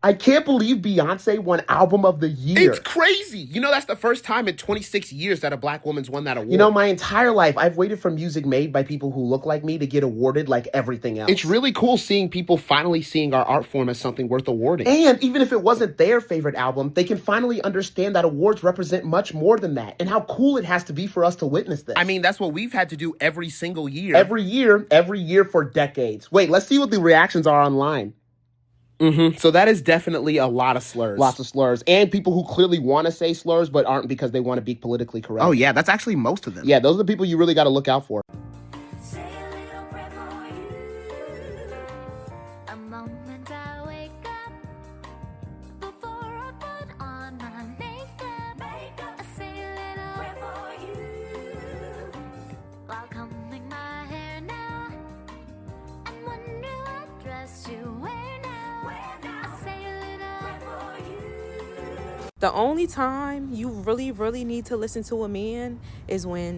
I can't believe Beyonce won Album of the Year. It's crazy. You know, that's the first time in 26 years that a black woman's won that award. You know, my entire life, I've waited for music made by people who look like me to get awarded like everything else. It's really cool seeing people finally seeing our art form as something worth awarding. And even if it wasn't their favorite album, they can finally understand that awards represent much more than that, and how cool it has to be for us to witness this. I mean, that's what we've had to do every single year. Every year for decades. Wait, let's see what the reactions are online. So that is definitely a lot of slurs. Lots of slurs. And people who clearly want to say slurs but aren't because they want to be politically correct. Oh, yeah, that's actually most of them. Yeah, those are the people you really got to look out for. Say a little prayer for you. A moment I wake up before I put on my makeup. I say a little prayer for you while combing my hair now. I'm wondering what dress you wear now. I say a little prayer for you. The only time you really need to listen to a man is when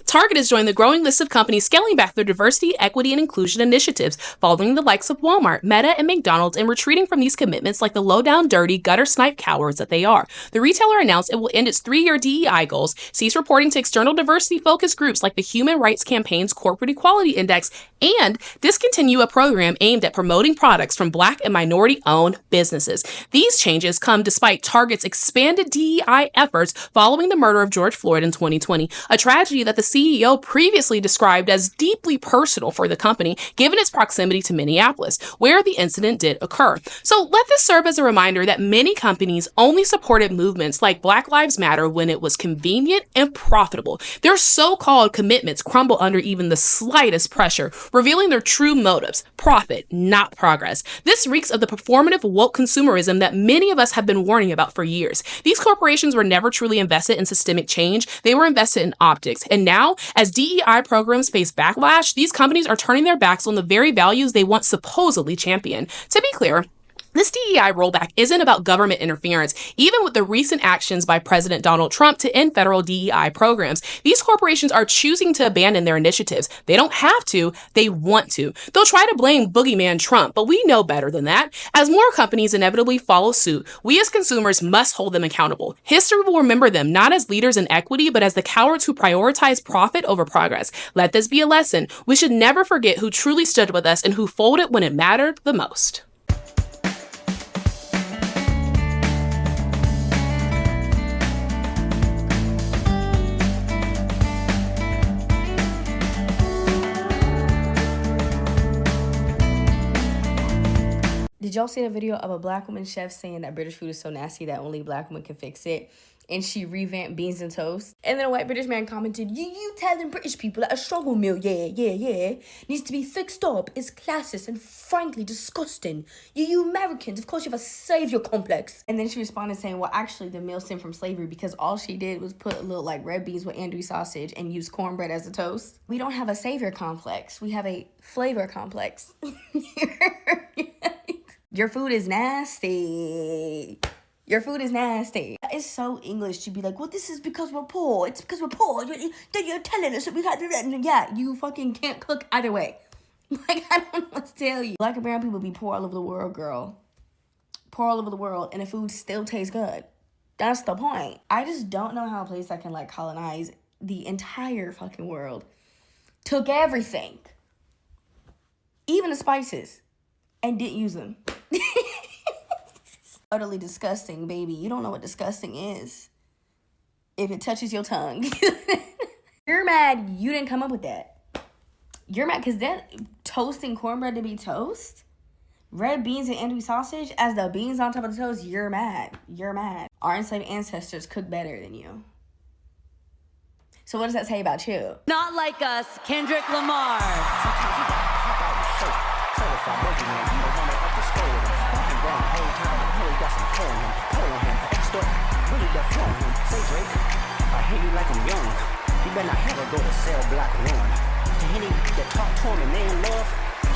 Target has joined the growing list of companies scaling back their diversity, equity, and inclusion initiatives, following the likes of Walmart, Meta, and McDonald's in retreating from these commitments like the low-down, dirty, gutter-snipe cowards that they are. The retailer announced it will end its 3-year DEI goals, cease reporting to external diversity-focused groups like the Human Rights Campaign's Corporate Equality Index, and discontinue a program aimed at promoting products from Black and minority-owned businesses. These changes come despite Target's expanded DEI efforts following the murder of George Floyd in 2020, a tragedy that the CEO previously described as deeply personal for the company, given its proximity to Minneapolis, where the incident did occur. So let this serve as a reminder that many companies only supported movements like Black Lives Matter when it was convenient and profitable. Their so-called commitments crumble under even the slightest pressure, revealing their true motives: profit, not progress. This reeks of the performative woke consumerism that many of us have been warning about for years. These corporations were never truly invested in systemic change. They were invested in optics. And now, as DEI programs face backlash, these companies are turning their backs on the very values they once supposedly championed. To be clear, this DEI rollback isn't about government interference. Even with the recent actions by President Donald Trump to end federal DEI programs, these corporations are choosing to abandon their initiatives. They don't have to, they want to. They'll try to blame boogeyman Trump, but we know better than that. As more companies inevitably follow suit, we as consumers must hold them accountable. History will remember them not as leaders in equity, but as the cowards who prioritize profit over progress. Let this be a lesson. We should never forget who truly stood with us and who folded when it mattered the most. Did y'all see the video of a black woman chef saying that British food is so nasty that only black women can fix it? And she revamped beans and toast. And then a white British man commented, you telling British people that a struggle meal, needs to be fixed up. It's classist and frankly disgusting. You Americans, of course you have a savior complex. And then she responded saying, well, actually the meal stemmed from slavery because all she did was put a little like red beans with andouille sausage and use cornbread as a toast. We don't have a savior complex. We have a flavor complex. Your food is nasty. Your food is nasty. It's so English to be like, well, this is because we're poor. It's because we're poor. You're telling us that we got to do that. And yeah, you fucking can't cook either way. Like, I don't know what to tell you. Black and brown people be poor all over the world, girl. Poor all over the world, and the food still tastes good. That's the point. I just don't know how a place that can, like, colonize the entire fucking world took everything, even the spices, and didn't use them. Utterly disgusting, baby. You don't know what disgusting is if it touches your tongue. You're mad you didn't come up with that. You're mad because that toasting cornbread to be toast, red beans and andouille sausage as the beans on top of the toast, you're mad. You're mad. Our enslaved ancestors cook better than you. So what does that say about you? Not like us, Kendrick Lamar. I hear you like I'm young. You better not ever go to cell block one. To any that talk to him and man love,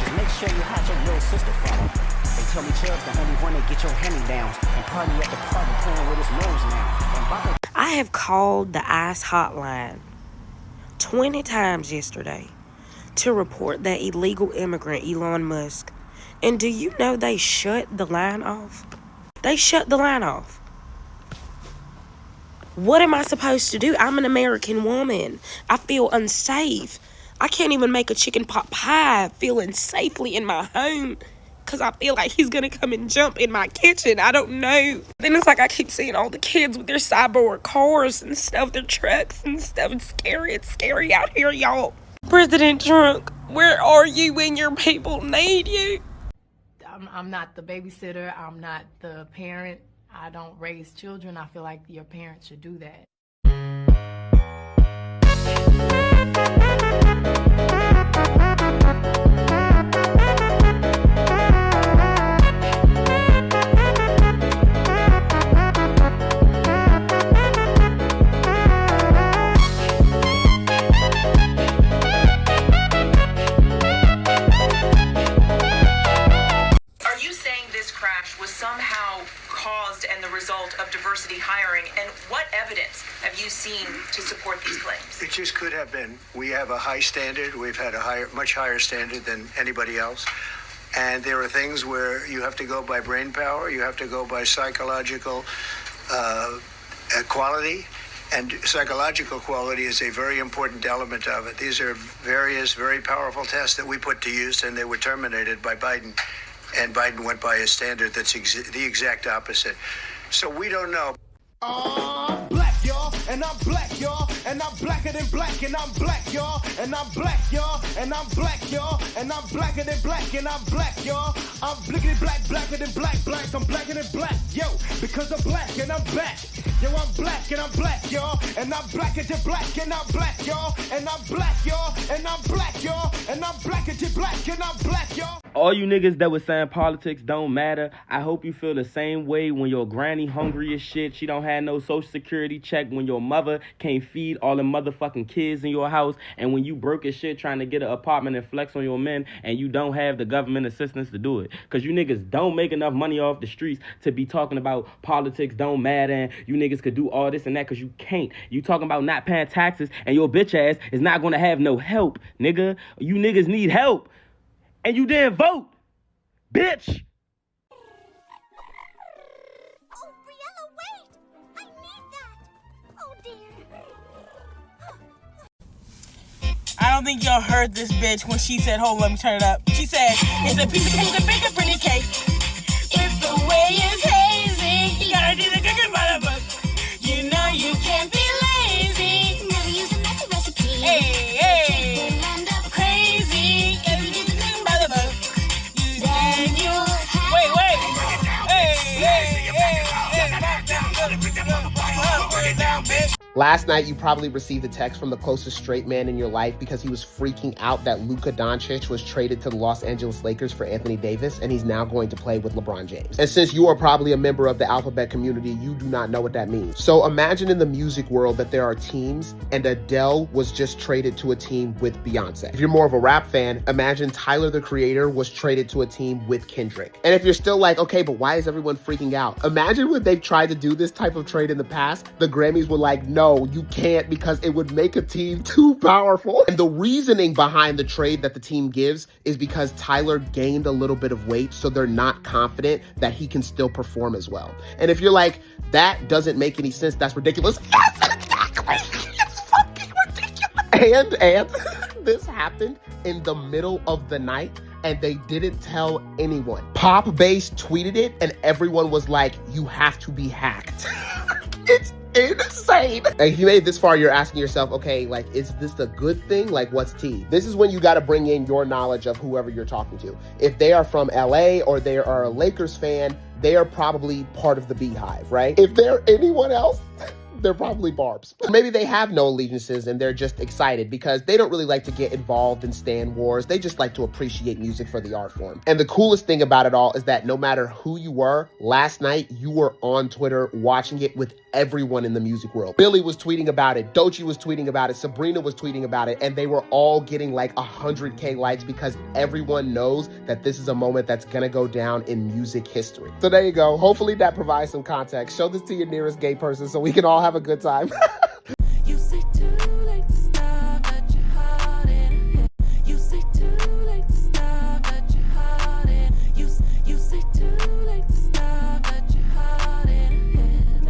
Just make sure you hide your little sister from her. They tell me Chubb's the only one that get your hand-me-downs and party at the party playing with his nose now. And Baka I have called the ICE hotline 20 times yesterday to report that illegal immigrant Elon Musk. And do you know they shut the line off? They shut the line off. What am I supposed to do? I'm an American woman. I feel unsafe. I can't even make a chicken pot pie feeling safely in my home because I feel like he's going to come and jump in my kitchen. I don't know. Then it's like I keep seeing all the kids with their cyborg cars and stuff, their trucks and stuff. It's scary out here, y'all. President Trump, where are you when your people need you? I'm not the babysitter. I'm not the parent. I don't raise children. I feel like your parents should do that. Are you saying this crash was somehow caused and the result of diversity hiring? And what evidence have you seen to support these claims? It just could have been. We have a high standard. We've had a much higher standard than anybody else. And there are things where you have to go by brain power. You have to go by psychological quality. And psychological quality is a very important element of it. These are various very powerful tests that we put to use, and they were terminated by Biden. And Biden went by a standard that's the exact opposite. So we don't know. I'm black, y'all, and I'm black, y'all, and I'm blacker than black, and I'm black, y'all, and I'm black, y'all, and I'm black, y'all, and I'm blacker than black, and I'm black, y'all. I'm blickety black, blacker than black, I'm blacker than black, yo, because I'm black and I'm back. Yo, I'm black and I'm black, y'all, and I'm blacker than black, and I'm black, y'all, and I'm black, y'all, and I'm black, y'all, and I'm blacker than black, and I'm black, y'all. All you niggas that was saying politics don't matter, I hope you feel the same way when your granny hungry as shit. She don't have no social security check, when your mother can't feed all the motherfucking kids in your house, and when you broke as shit trying to get an apartment and flex on your men and you don't have the government assistance to do it. Because you niggas don't make enough money off the streets to be talking about politics don't matter and you niggas could do all this and that because you can't. You talking about not paying taxes and your bitch ass is not going to have no help, nigga. You niggas need help. And you didn't vote, bitch. Oh, Briella, wait! I need that! Oh, dear. I don't think y'all heard this bitch when she said, hold on, let me turn it up. She said, it's a piece of cake, a bigger pretty cake. If the way is hazy, you gotta do the cooking by the book. You know you can't be lazy. Never use a messy recipe. Hey, hey. Cake will end up Crazy. If you do the cooking by the book. Then you wait. Last night, you probably received a text from the closest straight man in your life because he was freaking out that Luka Doncic was traded to the Los Angeles Lakers for Anthony Davis, and he's now going to play with LeBron James. And since you are probably a member of the alphabet community, you do not know what that means. So imagine in the music world that there are teams, and Adele was just traded to a team with Beyonce. If you're more of a rap fan, imagine Tyler, the Creator, was traded to a team with Kendrick. And if you're still like, okay, but why is everyone freaking out? Imagine when they've tried to do this type of trade in the past, the Grammys were like, no, you can't because it would make a team too powerful. And the reasoning behind the trade that the team gives is because Tyler gained a little bit of weight, so they're not confident that he can still perform as well. And if you're like, that doesn't make any sense, that's ridiculous. Yes, exactly. It's fucking ridiculous. And this happened in the middle of the night, and they didn't tell anyone. Pop Bass tweeted it, and everyone was like, you have to be hacked. It's insane. And if you made it this far, you're asking yourself, okay, like, is this a good thing? Like, what's tea? This is when you got to bring in your knowledge of whoever you're talking to. If they are from LA or they are a Lakers fan, they are probably part of the Beehive, right? If they're anyone else, they're probably barbs. Maybe they have no allegiances and they're just excited because they don't really like to get involved in stan wars. They just like to appreciate music for the art form. And the coolest thing about it all is that no matter who you were, last night you were on Twitter watching it with everyone in the music world. Billy was tweeting about it, Doechii was tweeting about it, Sabrina was tweeting about it, and they were all getting like 100K likes because everyone knows that this is a moment that's gonna go down in music history. So there you go. Hopefully that provides some context. Show this to your nearest gay person so we can all have a good time. You say too late to stop, but your heart in. You say too late to stop, but your heart in. You say too late to stop, but your heart in.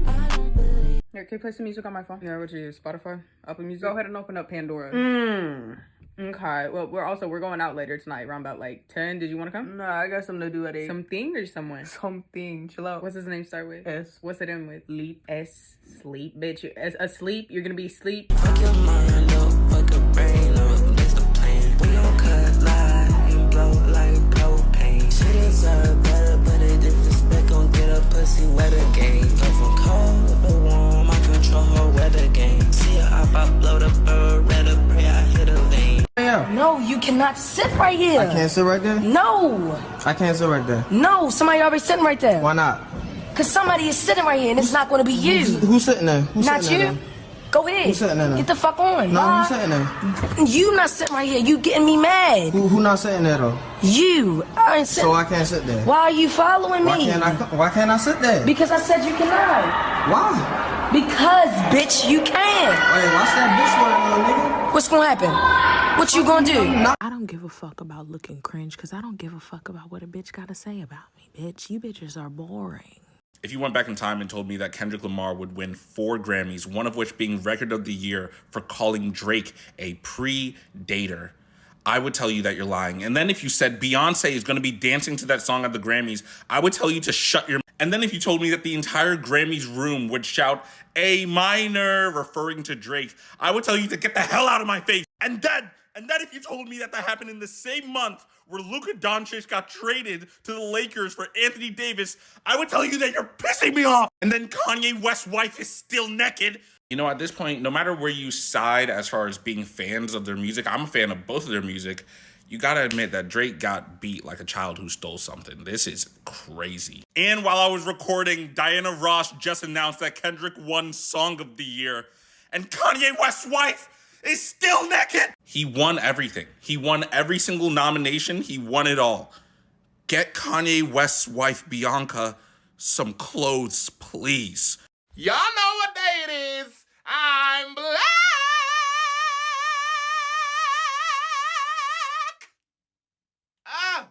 I don't believe. Here, can you play some music on my phone? Yeah, what you use? Spotify? Apple Music? Go ahead and open up Pandora. Okay. Well, we're going out later tonight, around about like 10. Did you want to come? No, I got something to do at 8. Something or someone? Something. Chill out. What's his name start with? S. What's it end with? Leap. S. Sleep. Bitch, asleep. You're gonna be asleep. Fuck your mind up, fuck your brain up. That's the plan. We don't cut live and blow like propane. She deserve better, but a disrespect gon' get a pussy wet again. Go from cold to warm, I control her weather game. See her up, I blow the bird, red up, pray I hit a vein. No, you cannot sit right here. I can't sit right there? No. I can't sit right there. No, somebody already sitting right there. Why not? Because somebody is sitting right here and it's not going to be you. Who's sitting there? Who's not sitting you. there? Go ahead. Who's sitting there? Get the fuck on. No, who's sitting there? You not sitting right here. You getting me mad. Who not sitting there though? You. I ain't sitting. So I can't sit there. Why are you following me? Why can't I sit there? Because I said you cannot. Why? Because, bitch, you can. Wait, watch that bitch word, little nigga. What's gonna happen? What you gonna do? I don't give a fuck about looking cringe because I don't give a fuck about what a bitch gotta say about me, bitch. You bitches are boring. If you went back in time and told me that Kendrick Lamar would win 4 Grammys, one of which being Record of the Year for calling Drake a pre-dater, I would tell you that you're lying. And then if you said Beyonce is going to be dancing to that song at the Grammys, I would tell you to shut your... And then if you told me that the entire Grammys room would shout A minor, referring to Drake, I would tell you to get the hell out of my face. And then if you told me that happened in the same month where Luka Doncic got traded to the Lakers for Anthony Davis, I would tell you that you're pissing me off. And then Kanye West's wife is still naked. You know, at this point, no matter where you side as far as being fans of their music, I'm a fan of both of their music. You gotta admit that Drake got beat like a child who stole something. This is crazy. And while I was recording, Diana Ross just announced that Kendrick won Song of the Year. And Kanye West's wife is still naked. He won everything. He won every single nomination. He won it all. Get Kanye West's wife, Bianca, some clothes, please. Y'all know what day it is. I'm black. Ah.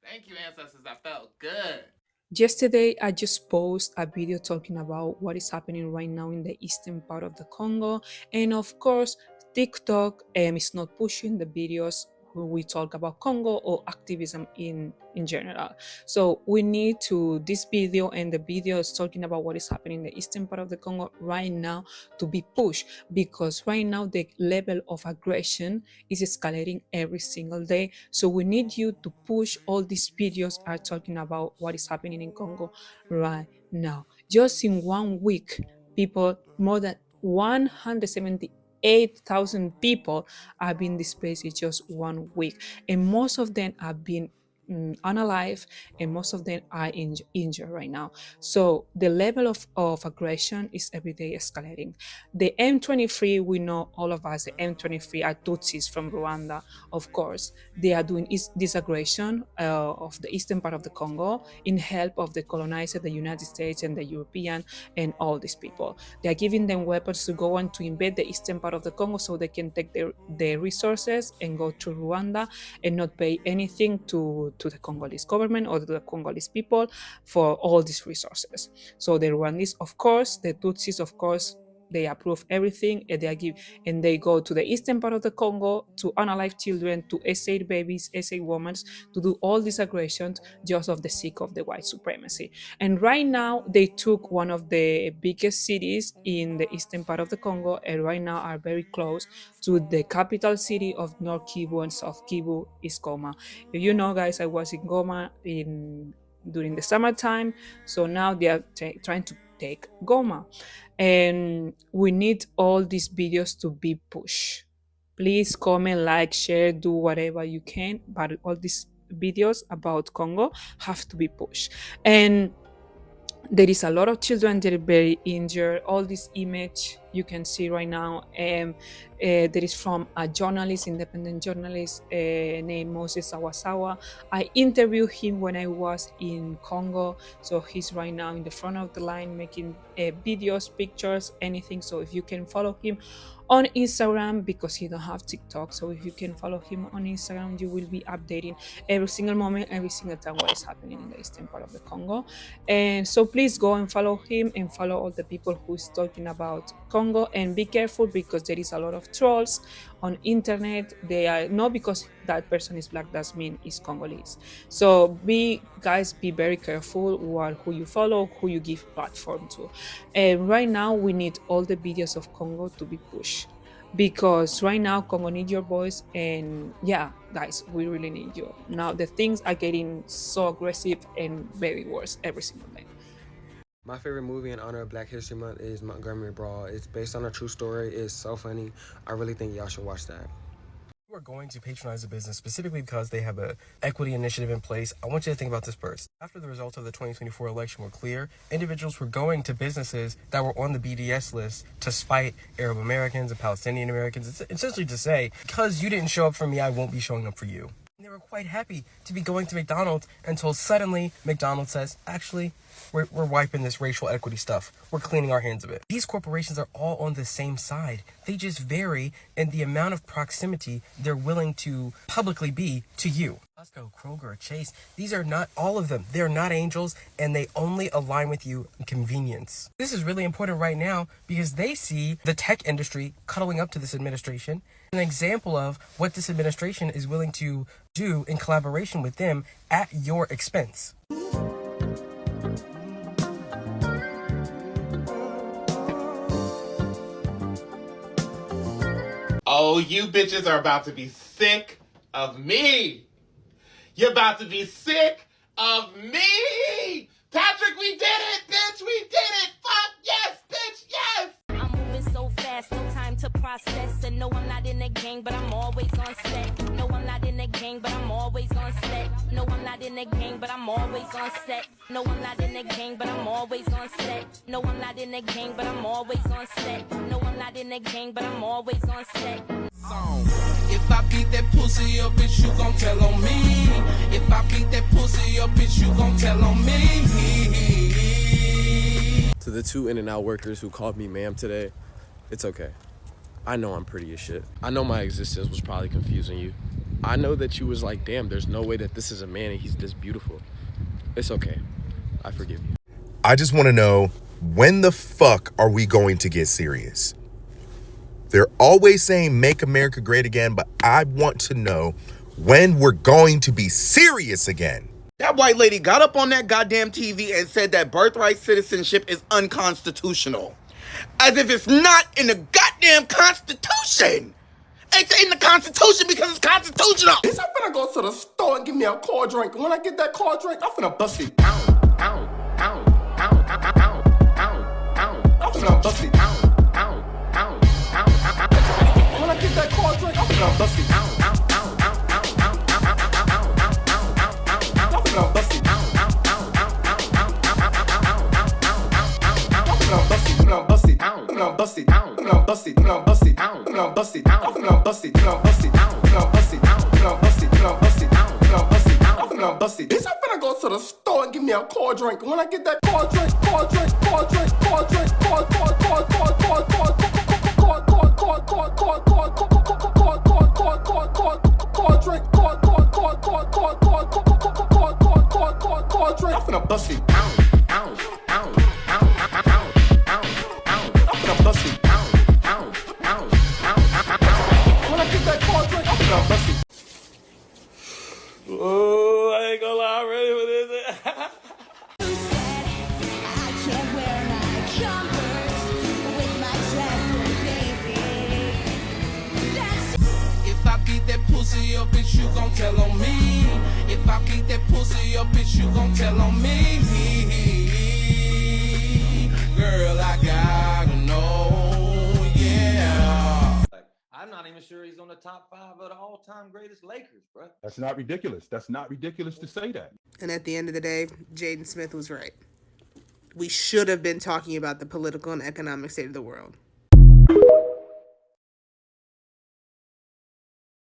Thank you, ancestors. That felt good. Yesterday, I just posted a video talking about what is happening right now in the eastern part of the Congo. And of course, TikTok is not pushing the videos when we talk about Congo or activism in general. So we need to, this video and the video is talking about what is happening in the eastern part of the Congo right now to be pushed, because right now the level of aggression is escalating every single day. So we need you to push. All these videos are talking about what is happening in Congo right now. Just in 1 week, people, more than 178,000 people have been displaced in just 1 week, and most of them have been unalive, and most of them are injured right now. So the level of aggression is every day escalating. The M23, we know, all of us, the M23 are Tutsis from Rwanda, of course. They are doing this aggression of the eastern part of the Congo in help of the colonizer, the United States and the European and all these people. They are giving them weapons to go on to invade the eastern part of the Congo so they can take their resources and go to Rwanda and not pay anything to the Congolese government or to the Congolese people for all these resources. So the Rwandese, of course, the Tutsis, of course, they approve everything, and they go to the eastern part of the Congo to unalive children, to essay babies, essay women, to do all these aggressions just of the sake of the white supremacy. And right now, they took one of the biggest cities in the eastern part of the Congo, and right now are very close to the capital city of North Kivu and South Kivu is Goma. If you know, guys, I was in Goma during the summertime, so now they are trying to take Goma. And we need all these videos to be pushed. Please comment, like, share, do whatever you can, but all these videos about Congo have to be pushed. And there is a lot of children that are very injured. All this image you can see right now, there is from a journalist, independent journalist named Moses Awasawa. I interviewed him when I was in Congo, so he's right now in the front of the line making videos, pictures, anything. So if you can follow him on Instagram, because he don't have TikTok, so if you can follow him on Instagram, you will be updating every single moment, every single time what is happening in the eastern part of the Congo. And so please go and follow him and follow all the people who is talking about Congo, and be careful because there is a lot of trolls on internet. They are not because that person is black doesn't mean is Congolese. So be very careful who you follow, who you give platform to. And right now we need all the videos of Congo to be pushed, because right now Congo needs your voice. And yeah, guys, we really need you. Now the things are getting so aggressive and very worse every single day. My favorite movie in honor of Black History Month is Montgomery Brawl. It's based on a true story. It's so funny. I really think y'all should watch that. You are going to patronize a business specifically because they have an equity initiative in place. I want you to think about this first. After the results of the 2024 election were clear, individuals were going to businesses that were on the BDS list to spite Arab Americans and Palestinian Americans. It's essentially to say, because you didn't show up for me, I won't be showing up for you. And they were quite happy to be going to McDonald's until suddenly McDonald's says, actually, we're wiping this racial equity stuff. We're cleaning our hands of it. These corporations are all on the same side. They just vary in the amount of proximity they're willing to publicly be to you. Costco, Kroger, Chase, these are not all of them. They're not angels, and they only align with you in convenience. This is really important right now because they see the tech industry cuddling up to this administration. An example of what this administration is willing to do in collaboration with them at your expense. Oh, you bitches are about to be sick of me. You're about to be sick of me. Patrick, we did it, bitch. We did it. Fuck yes, bitch, yes. I'm moving so fast, no time to process. And no, I'm not in the gang, but I'm always on set. No, I'm not in the gang, but I'm always on set. No, I'm not in the gang, but I'm always on set. No, I'm not in the gang, but I'm always on set. No, I'm not in the gang, but I'm always on set. No, I'm not in the gang, but I'm always on set. If I beat that pussy up, bitch, you gon' tell on me. If I beat that pussy up, bitch, you gon' tell on me. To the two In-N-Out workers who called me ma'am today, it's okay. I know I'm pretty as shit. I know my existence was probably confusing you. I know that you was like, damn, there's no way that this is a man and he's this beautiful. It's okay. I forgive you. I just want to know, when the fuck are we going to get serious? They're always saying make America great again, but I want to know when we're going to be serious again. That white lady got up on that goddamn TV and said that birthright citizenship is unconstitutional. As if it's not in the goddamn Constitution. It's in the Constitution because it's constitutional. Bitch, I'm finna go to the store and give me a cold drink. And when I get that cold drink, I'm finna bust it. Ow, ow, ow, ow, ow, ow, ow, ow. I'm finna bust it. Ow, ow, ow, ow, ow, ow. When I get that cold drink, I'm finna bust it. Ow, ow, ow, ow, ow, ow, ow, ow, ow, ow, ow, ow. I'm finna bust it. Ow, ow, ow, ow, ow, ow, ow, ow, ow, ow, ow, ow, ow. I'm finna bust it. I'm finna bust it. I'm finna bust it. I'm finna bust it. I'm finna bust it. I'm finna bust it. I'm finna bust it. I'm finna bust it. I'm finna bust it. I'm finna bust it. I'm finna bust it. I'm finna bust it. I'm finna bust it. Bitch, I'm finna go to the store and give me a cold drink. When I get that cold drink, cold drink, cold drink, cold drink, cold, cold, cold, cold, cold, cold, cold, cold, cold, cold, cold, cold, cold, cold drink, cold, cold, cold, cold, cold, cold, cold, cold, cold, cold, cold, cold drink. I'm finna bust it. Ow, ow, ow, ow, ow, ow, ow, ow. I'm finna bust it. Ow, ow, ow, ow, ow. When I get that cold drink, I'm finna bust it. Oh, I ain't gonna lie, I'm ready for this. If I beat that pussy up, bitch, you gon' tell on me. If I beat that pussy up, bitch, you gon' tell on me. even sure he's on the top 5 of the all-time greatest Lakers, bro. That's not ridiculous. That's not ridiculous to say that. And at the end of the day, Jaden Smith was right. We should have been talking about the political and economic state of the world.